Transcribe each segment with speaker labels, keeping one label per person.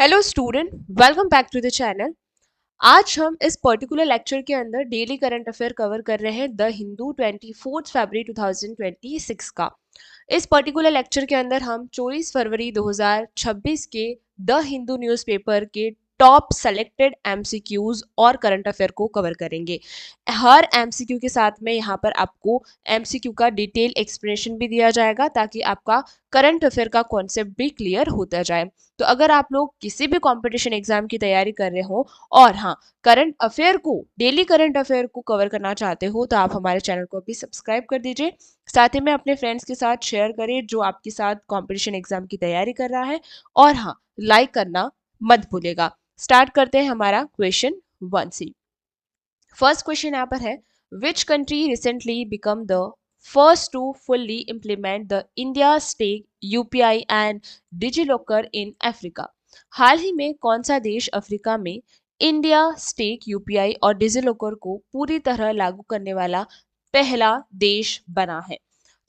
Speaker 1: Hello student, welcome back to the channel. आज हम इस पर्टिकुलर लेक्चर के अंदर डेली करंट अफेयर कवर कर रहे हैं द हिंदू 24 फरवरी 2026 का। इस पर्टिकुलर लेक्चर के अंदर हम 24 फरवरी 2026 के द हिंदू न्यूज़पेपर के टॉप सेलेक्टेड एमसीक्यूज और करंट अफेयर को कवर करेंगे। हर एमसीक्यू के साथ में यहाँ पर आपको एमसीक्यू का डिटेल एक्सप्लेनेशन भी दिया जाएगा ताकि आपका करंट अफेयर का कॉन्सेप्ट भी क्लियर होता जाए। तो अगर आप लोग किसी भी कंपटीशन एग्जाम की तैयारी कर रहे हो और हाँ, करंट अफेयर को डेली करंट अफेयर को कवर करना चाहते हो तो आप हमारे चैनल को भी सब्सक्राइब कर दीजिए। साथ ही में अपने फ्रेंड्स के साथ शेयर करें जो आपके साथ कंपटीशन एग्जाम की तैयारी कर रहा है। और हाँ, लाइक करना मत भूलेगा। स्टार्ट करते हैं हमारा क्वेश्चन 1 से। फर्स्ट क्वेश्चन यहाँ पर है, which country recently become the first to fully implement the India stack UPI and DigiLocker in Africa. हाल ही में कौन सा देश अफ्रीका में इंडिया स्टेक यूपीआई और डिजिलॉकर को पूरी तरह लागू करने वाला पहला देश बना है?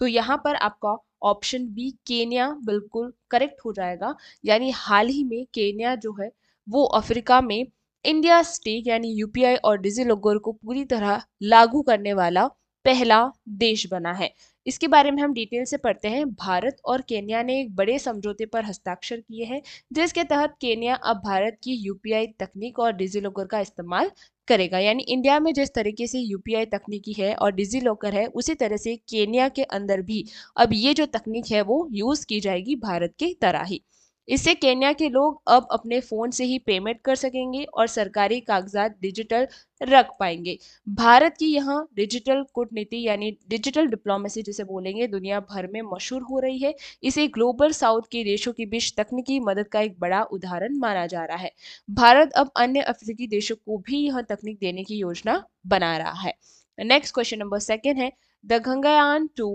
Speaker 1: तो यहाँ पर आपका ऑप्शन बी केन्या बिल्कुल करेक्ट हो जाएगा। यानी हाल ही में केन्या जो है वो अफ्रीका में इंडिया स्टेक यानी यूपीआई और डिजिलॉकर को पूरी तरह लागू करने वाला पहला देश बना है। इसके बारे में हम डिटेल से पढ़ते हैं। भारत और केन्या ने एक बड़े समझौते पर हस्ताक्षर किए हैं जिसके तहत केन्या अब भारत की यूपीआई तकनीक और डिजिलॉकर का इस्तेमाल करेगा। यानी इंडिया में जिस तरीके से यूपीआई तकनीकी है और डिजिलॉकर है उसी तरह से केन्या के अंदर भी अब ये जो तकनीक है वो यूज की जाएगी भारत के तरह ही। इससे केन्या के लोग अब अपने फोन से ही पेमेंट कर सकेंगे और सरकारी कागजात डिजिटल रख पाएंगे। भारत की यहाँ डिजिटल कूटनीति यानी डिजिटल डिप्लोमेसी जिसे बोलेंगे दुनिया भर में मशहूर हो रही है। इसे ग्लोबल साउथ के देशों के बीच तकनीकी मदद का एक बड़ा उदाहरण माना जा रहा है। भारत अब अन्य अफ्रीकी देशों को भी यह तकनीक देने की योजना बना रहा है। नेक्स्ट क्वेश्चन नंबर सेकेंड है, the Gaganyaan 2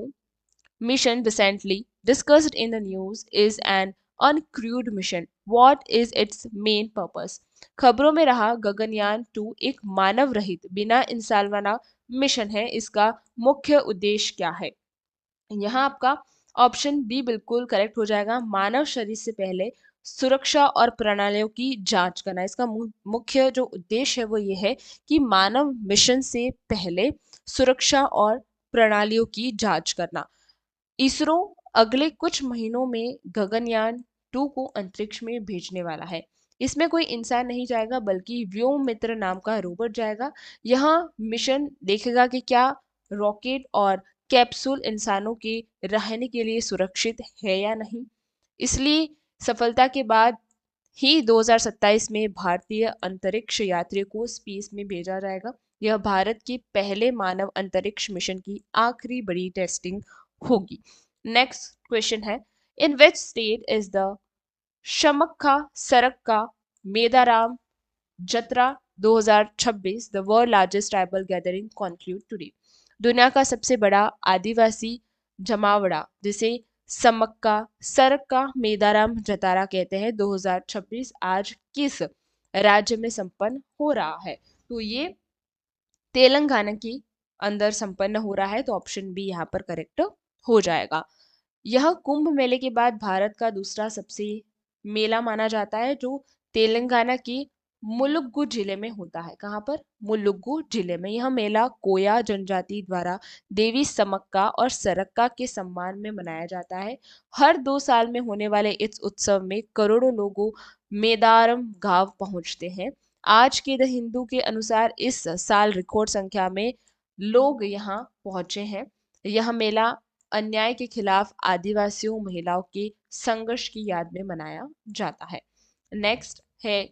Speaker 1: mission recently discussed in the news is an uncrewed mission. What is its main purpose? खबरों में रहा गगनयान 2 एक मानव रहित बिना इंसान वाला मिशन है। इसका मुख्य उद्देश्य क्या है? यहाँ आपका ऑप्शन बी बिल्कुल करेक्ट हो जाएगा। मानव शरीर से पहले सुरक्षा और प्रणालियों की जांच करना। इसका मुख्य जो उद्देश्य है वो ये है कि मानव मिशन से पहले सुरक्षा और प्रणालियों की जांच करना। इसरो अगले कुछ महीनों में गगनयान 2 को अंतरिक्ष में भेजने वाला है। इसमें कोई इंसान नहीं जाएगा बल्कि व्योम मित्र नाम का रोबोट जाएगा। यह मिशन देखेगा कि क्या रॉकेट और कैप्सूल इंसानों के रहने के लिए सुरक्षित है या नहीं। इसलिए सफलता के बाद ही 2027 में भारतीय अंतरिक्ष यात्री को स्पेस में भेजा जाएगा। यह भारत के पहले मानव अंतरिक्ष मिशन की आखिरी बड़ी टेस्टिंग होगी। नेक्स्ट क्वेश्चन है, in which state is the Sammakka Sarakka Medaram Jatara 2026 the world largest tribal gathering conclude today. दुनिया का सबसे बड़ा आदिवासी जमावड़ा जिसे समक्का सरक्का मेदाराम जतारा कहते हैं 2026 आज किस राज्य में संपन्न हो रहा है? तो ये तेलंगाना के अंदर संपन्न हो रहा है। तो ऑप्शन बी यहाँ पर करेक्ट हो जाएगा। यह कुंभ मेले के बाद भारत का दूसरा सबसे मेला माना जाता है जो तेलंगाना के मुलुगु जिले में होता है। कहाँ पर? मुलुगु जिले में। यह मेला कोया जनजाति द्वारा देवी समक्का और सरक्का के सम्मान में मनाया जाता है। हर 2 साल में होने वाले इस उत्सव में करोड़ों लोगों मेदारम गांव पहुंचते हैं। आज के द हिंदू के अनुसार इस साल रिकॉर्ड संख्या में लोग यहाँ पहुंचे हैं। यह मेला अन्याय के खिलाफ आदिवासियों महिलाओं के संघर्ष की याद में मनाया जाता है। नेक्स्ट है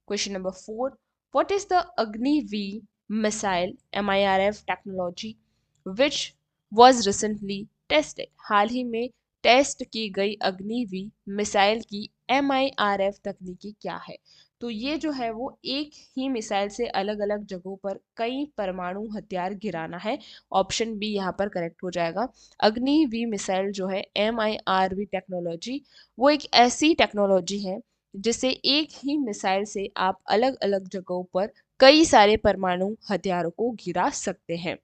Speaker 1: question number 4, what is the Agni V missile MIRF technology which was recently tested. हाल ही में टेस्ट की गई अग्निवी मिसाइल की MIRF तकनीकी क्या है? तो ये जो है वो एक ही मिसाइल से अलग अलग जगहों पर कई परमाणु हथियार गिराना है। ऑप्शन बी यहाँ पर करेक्ट हो जाएगा। अग्निवी मिसाइल जो है MIRV टेक्नोलॉजी वो एक ऐसी टेक्नोलॉजी है जिससे एक ही मिसाइल से आप अलग अलग जगहों पर कई सारे परमाणु हथियारों को गिरा सकते हैं।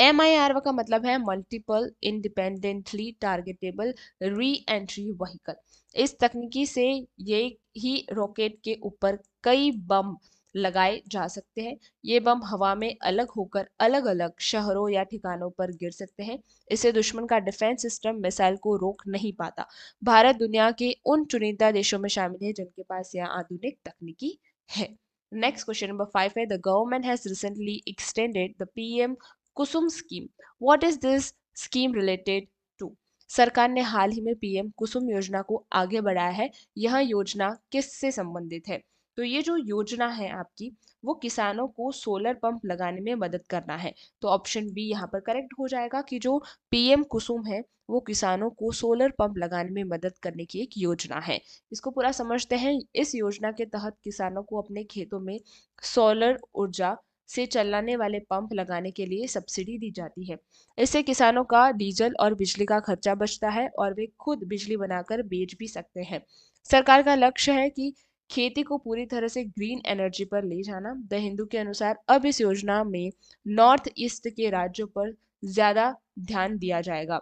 Speaker 1: MIRV का मतलब है multiple independently targetable re entry vehicle. इस तकनीकी से ये ही रॉकेट के ऊपर कई बम लगाए जा सकते हैं। ये बम हवा में अलग होकर अलग अलग शहरों या ठिकानों पर गिर सकते हैं। इससे दुश्मन का डिफेंस सिस्टम मिसाइल को रोक नहीं पाता। भारत दुनिया के उन चुनिंदा देशों में शामिल है जिनके पास यह आधुनिक तकनीकी है। नेक्स्ट क्वेश्चन नंबर 5 है, the government has recently extended the PM Kusum scheme. What is this scheme related to? सरकार ने हाल ही में पीएम कुसुम योजना को आगे बढ़ाया है। यह योजना किससे संबंधित है? तो ये जो योजना है आपकी, वो किसानों को सोलर पंप लगाने में मदद करना है। तो ऑप्शन बी यहाँ पर करेक्ट हो जाएगा कि जो पीएम कुसुम है वो किसानों को सोलर पंप लगाने में मदद करने की एक योजना है। इसको पूरा समझते हैं। इस योजना के तहत किसानों को अपने खेतों में सोलर ऊर्जा से चलाने वाले पंप लगाने के लिए सब्सिडी दी जाती है। इससे किसानों का डीजल और बिजली का खर्चा बचता है और वे खुद बिजली बनाकर बेच भी सकते हैं। सरकार का लक्ष्य है कि खेती को पूरी तरह से ग्रीन एनर्जी पर ले जाना। द हिंदू के अनुसार अब इस योजना में नॉर्थ ईस्ट के राज्यों पर ज्यादा ध्यान दिया जाएगा।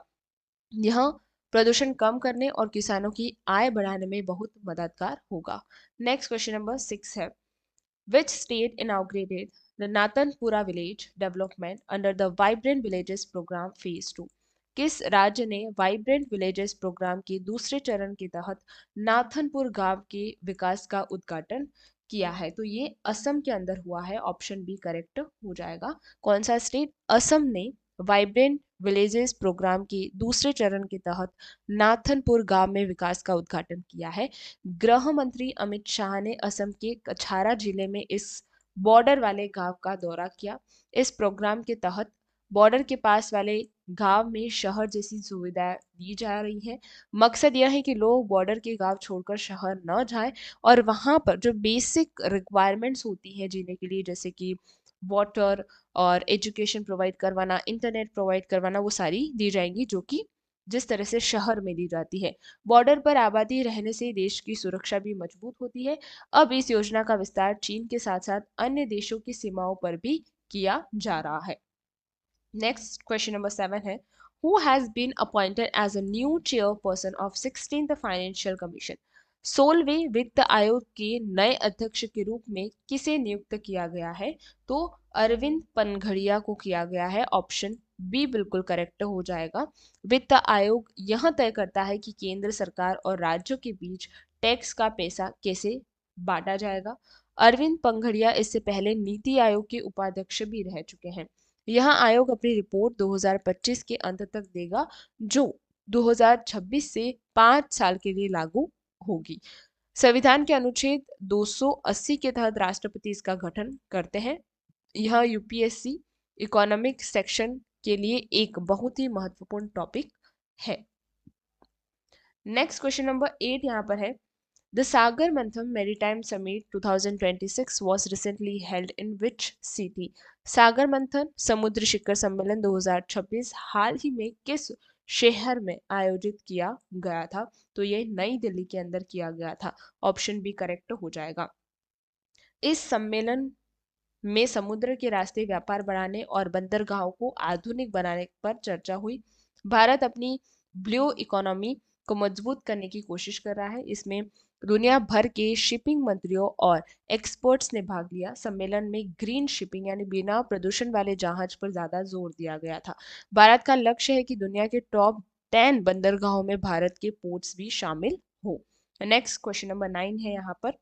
Speaker 1: यह प्रदूषण कम करने और किसानों की आय बढ़ाने में बहुत मददगार होगा। नेक्स्ट क्वेश्चन नंबर 6 है, which state inaugurated the Natanpura village development under the Vibrant Villages program phase 2? किस राज्य ने वाइब्रेंट विलेजेस प्रोग्राम के दूसरे चरण के तहत नाथनपुर गांव के विकास का उद्घाटन किया है? तो ये असम के अंदर हुआ है। ऑप्शन बी करेक्ट हो जाएगा। कौन सा स्टेट? असम ने वाइब्रेंट विलेजेस प्रोग्राम के दूसरे चरण के तहत नाथनपुर गांव में विकास का उद्घाटन किया है। गृह मंत्री अमित शाह ने असम के कछारा जिले में इस बॉर्डर वाले गांव का दौरा किया। इस प्रोग्राम के तहत बॉर्डर के पास वाले गांव में शहर जैसी सुविधाएं दी जा रही हैं। मकसद यह है कि लोग बॉर्डर के गांव छोड़कर शहर न जाएं और वहां पर जो बेसिक रिक्वायरमेंट्स होती हैं जीने के लिए, जैसे कि वाटर और एजुकेशन प्रोवाइड करवाना, इंटरनेट प्रोवाइड करवाना, वो सारी दी जाएंगी जो कि जिस तरह से शहर में दी जाती है। बॉर्डर पर आबादी रहने से देश की सुरक्षा भी मजबूत होती है। अब इस योजना का विस्तार चीन के साथ साथ अन्य देशों की सीमाओं पर भी किया जा रहा है। नेक्स्ट क्वेश्चन नंबर 7 है, who has been appointed as a new chairperson of 16th financial commission? 16वें वित्त आयोग के नए अध्यक्ष के रूप में किसे नियुक्त किया गया है? तो अरविंद पनघड़िया को किया गया है। ऑप्शन बी बिल्कुल करेक्ट हो जाएगा। वित्त आयोग यह तय करता है कि केंद्र सरकार और राज्यों के बीच टैक्स का पैसा कैसे बांटा जाएगा। अरविंद पंघड़िया इससे पहले नीति आयोग के उपाध्यक्ष भी रह चुके हैं। यह आयोग अपनी रिपोर्ट 2025 के अंत तक देगा, जो 2026 से 5 साल के लिए लागू होगी। संविधान के अनुच्छेद 280 के तहत राष्ट्रपति इसका गठन करते हैं। यह यूपीएससी इकोनॉमिक सेक्शन के लिए एक बहुत ही महत्वपूर्ण टॉपिक है। नेक्स्ट क्वेश्चन नंबर 8 यहाँ पर है, द सागर मंथन maritime summit 2026 was recently held in which city? सागर मंथन समुद्री शिखर सम्मेलन 2026 हाल ही में किस शहर में आयोजित किया गया था? तो ये नई दिल्ली के अंदर किया गया था। ऑप्शन बी करेक्ट हो जाएगा। इस सम्मेलन में समुद्र के रास्ते व्यापार बढ़ाने और बंदरगाहों को आधुनिक बनाने पर चर्चा हुई। भारत अपनी ब्लू इकोनॉमी को मजबूत करने की कोशिश कर रहा है। इसमें दुनिया भर के शिपिंग मंत्रियों और एक्सपर्ट्स ने भाग लिया। सम्मेलन में ग्रीन शिपिंग यानी बिना प्रदूषण वाले जहाज पर ज्यादा जोर दिया गया था। भारत का लक्ष्य है कि दुनिया के टॉप 10 बंदरगाहों में भारत के पोर्ट्स भी शामिल हो। नेक्स्ट क्वेश्चन नंबर 9 है यहाँ पर,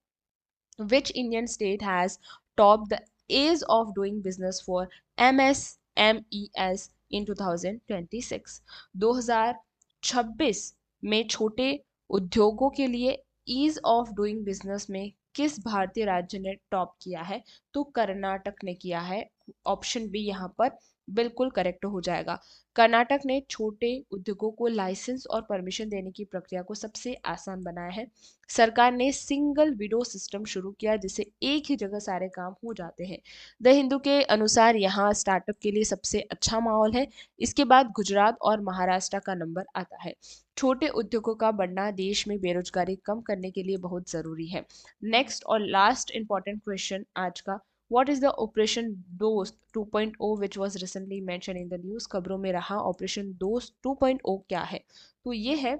Speaker 1: which Indian state has topped the ease of doing business for MSMES in 2026? 2026 में छोटे उद्योगों के लिए ईज ऑफ डूइंग बिजनेस में किस भारतीय राज्य ने टॉप किया है? तो कर्नाटक ने किया है। ऑप्शन बी यहाँ पर बिल्कुल करेक्ट हो जाएगा। कर्नाटक ने छोटे उद्योगों को लाइसेंस और परमिशन देने की प्रक्रिया को सबसे आसान बनाया है। सरकार ने सिंगल विडो सिस्टम शुरू किया जिससे एक ही जगह सारे काम हो जाते हैं। द हिंदू के अनुसार यहाँ स्टार्टअप के लिए सबसे अच्छा माहौल है। इसके बाद गुजरात और महाराष्ट्र का नंबर आता है। छोटे उद्योगों का बढ़ना देश में बेरोजगारी कम करने के लिए बहुत जरूरी है। नेक्स्ट और लास्ट इंपॉर्टेंट क्वेश्चन आज का, What is the Operation Dost 2.0 which was recently mentioned in the news? खबरों में रहा ऑपरेशन दोस्त 2.0 क्या है? तो ये है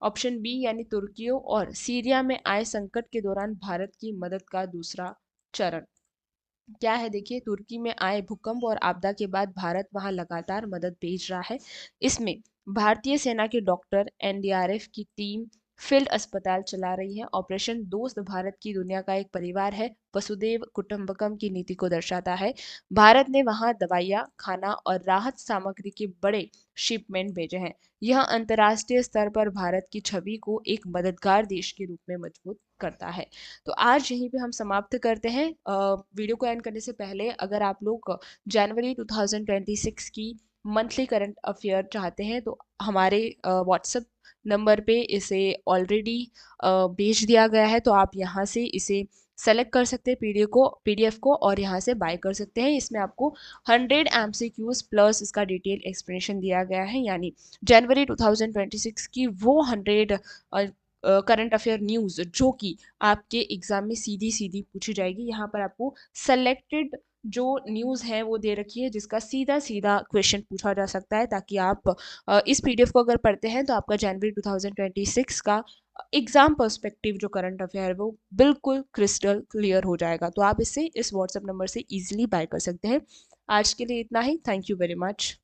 Speaker 1: ऑप्शन बी यानी तुर्कियों और सीरिया में आए संकट के दौरान भारत की मदद का दूसरा चरण। क्या है देखिए, तुर्की में आए भूकंप और आपदा के बाद भारत वहां लगातार मदद भेज रहा है। इसमें भारतीय सेना के डॉक्टर, एनडीआरएफ की टीम फील्ड अस्पताल चला रही है। ऑपरेशन दोस्त भारत की दुनिया का एक परिवार है, वसुदेव कुटुंबकम की नीति को दर्शाता है। भारत ने वहां दवाइयाँ, खाना और राहत सामग्री के बड़े शिपमेंट भेजे हैं। यह अंतर्राष्ट्रीय स्तर पर भारत की छवि को एक मददगार देश के रूप में मजबूत करता है। तो आज यहीं पे हम समाप्त करते हैं। वीडियो को एंड करने से पहले अगर आप लोग जनवरी 2026 की मंथली करंट अफेयर चाहते हैं तो हमारे व्हाट्सएप नंबर पे इसे ऑलरेडी भेज दिया गया है, तो आप यहाँ से इसे सेलेक्ट कर सकते हैं पीडीएफ को और यहाँ से बाय कर सकते हैं। इसमें आपको 100 एमसीक्यूज प्लस इसका डिटेल एक्सप्लेनेशन दिया गया है, यानी जनवरी 2026 की वो 100 करंट अफेयर न्यूज़ जो कि आपके एग्जाम में सीधी सीधी पूछी जाएगी। यहाँ पर आपको सेलेक्टेड जो न्यूज़ है वो दे रखी है जिसका सीधा सीधा क्वेश्चन पूछा जा सकता है, ताकि आप इस पीडीएफ को अगर पढ़ते हैं तो आपका जनवरी 2026 का एग्जाम पर्सपेक्टिव जो करंट अफेयर है वो बिल्कुल क्रिस्टल क्लियर हो जाएगा। तो आप इसे इस व्हाट्सएप नंबर से इजीली बाय कर सकते हैं। आज के लिए इतना ही। Thank you very much.